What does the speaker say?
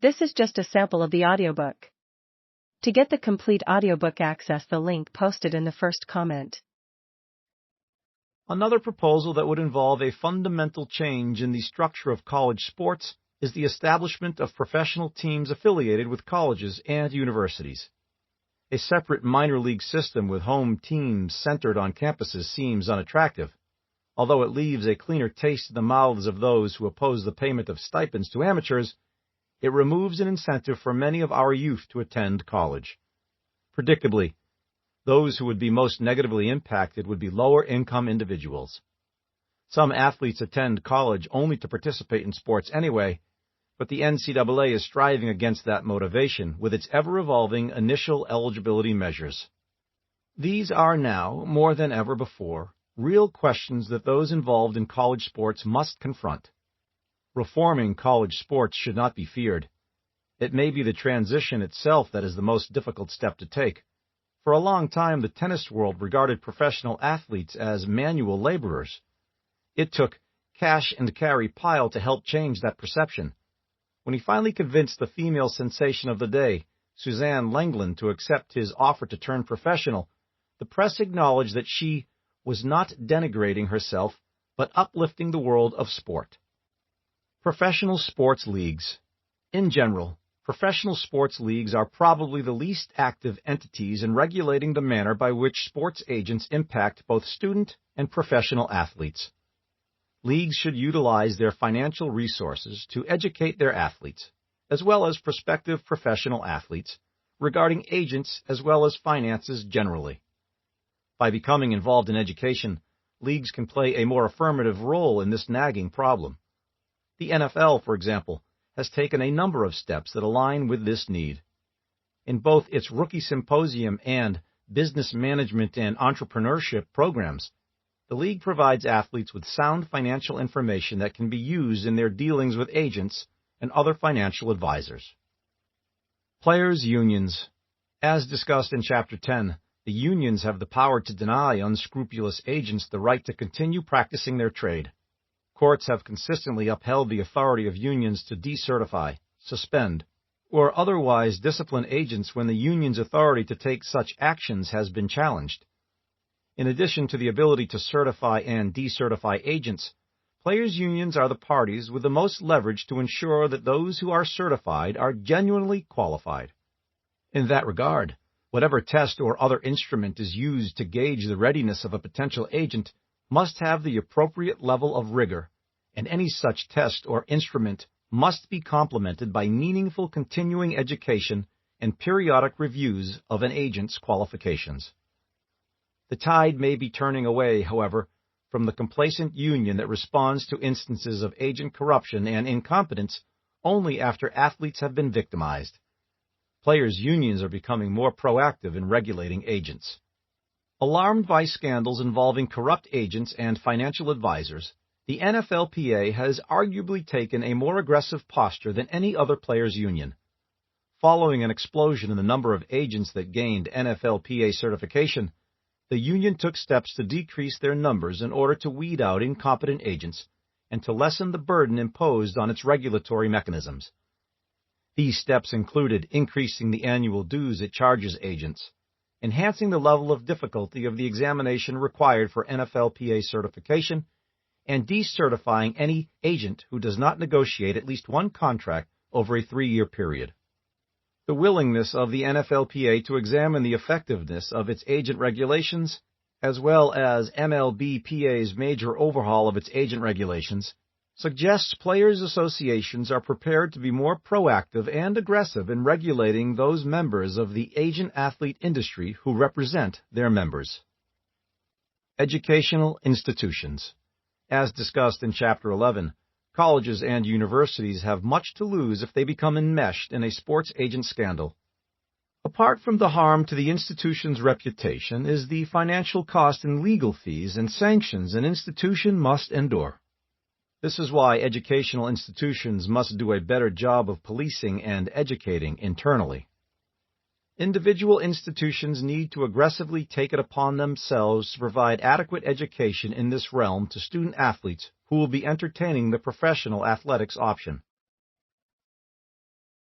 This is just a sample of the audiobook. To get the complete audiobook, access the link posted in the first comment. Another proposal that would involve a fundamental change in the structure of college sports is the establishment of professional teams affiliated with colleges and universities. A separate minor league system with home teams centered on campuses seems unattractive, although it leaves a cleaner taste in the mouths of those who oppose the payment of stipends to amateurs. It removes an incentive for many of our youth to attend college. Predictably, those who would be most negatively impacted would be lower-income individuals. Some athletes attend college only to participate in sports anyway, but the NCAA is striving against that motivation with its ever-evolving initial eligibility measures. These are now, more than ever before, real questions that those involved in college sports must confront. Reforming college sports should not be feared. It may be the transition itself that is the most difficult step to take. For a long time, the tennis world regarded professional athletes as manual laborers. It took Cash and Carey Pyle to help change that perception. When he finally convinced the female sensation of the day, Suzanne Lenglen, to accept his offer to turn professional, the press acknowledged that she was not denigrating herself, but uplifting the world of sport. Professional sports leagues. In general, professional sports leagues are probably the least active entities in regulating the manner by which sports agents impact both student and professional athletes. Leagues should utilize their financial resources to educate their athletes, as well as prospective professional athletes, regarding agents as well as finances generally. By becoming involved in education, leagues can play a more affirmative role in this nagging problem. The NFL, for example, has taken a number of steps that align with this need. In both its Rookie Symposium and Business Management and Entrepreneurship programs, the league provides athletes with sound financial information that can be used in their dealings with agents and other financial advisors. Players' unions. As discussed in Chapter 10, the unions have the power to deny unscrupulous agents the right to continue practicing their trade. Courts have consistently upheld the authority of unions to decertify, suspend, or otherwise discipline agents when the union's authority to take such actions has been challenged. In addition to the ability to certify and decertify agents, players' unions are the parties with the most leverage to ensure that those who are certified are genuinely qualified. In that regard, whatever test or other instrument is used to gauge the readiness of a potential agent must have the appropriate level of rigor, and any such test or instrument must be complemented by meaningful continuing education and periodic reviews of an agent's qualifications. The tide may be turning away, however, from the complacent union that responds to instances of agent corruption and incompetence only after athletes have been victimized. Players' unions are becoming more proactive in regulating agents. Alarmed by scandals involving corrupt agents and financial advisors, the NFLPA has arguably taken a more aggressive posture than any other players' union. Following an explosion in the number of agents that gained NFLPA certification, the union took steps to decrease their numbers in order to weed out incompetent agents and to lessen the burden imposed on its regulatory mechanisms. These steps included increasing the annual dues it charges agents, enhancing the level of difficulty of the examination required for NFLPA certification, and decertifying any agent who does not negotiate at least one contract over a 3-year period. The willingness of the NFLPA to examine the effectiveness of its agent regulations, as well as MLBPA's major overhaul of its agent regulations, suggests players' associations are prepared to be more proactive and aggressive in regulating those members of the agent-athlete industry who represent their members. Educational institutions. As discussed in Chapter 11, colleges and universities have much to lose if they become enmeshed in a sports agent scandal. Apart from the harm to the institution's reputation is the financial cost in legal fees and sanctions an institution must endure. This is why educational institutions must do a better job of policing and educating internally. Individual institutions need to aggressively take it upon themselves to provide adequate education in this realm to student athletes who will be entertaining the professional athletics option.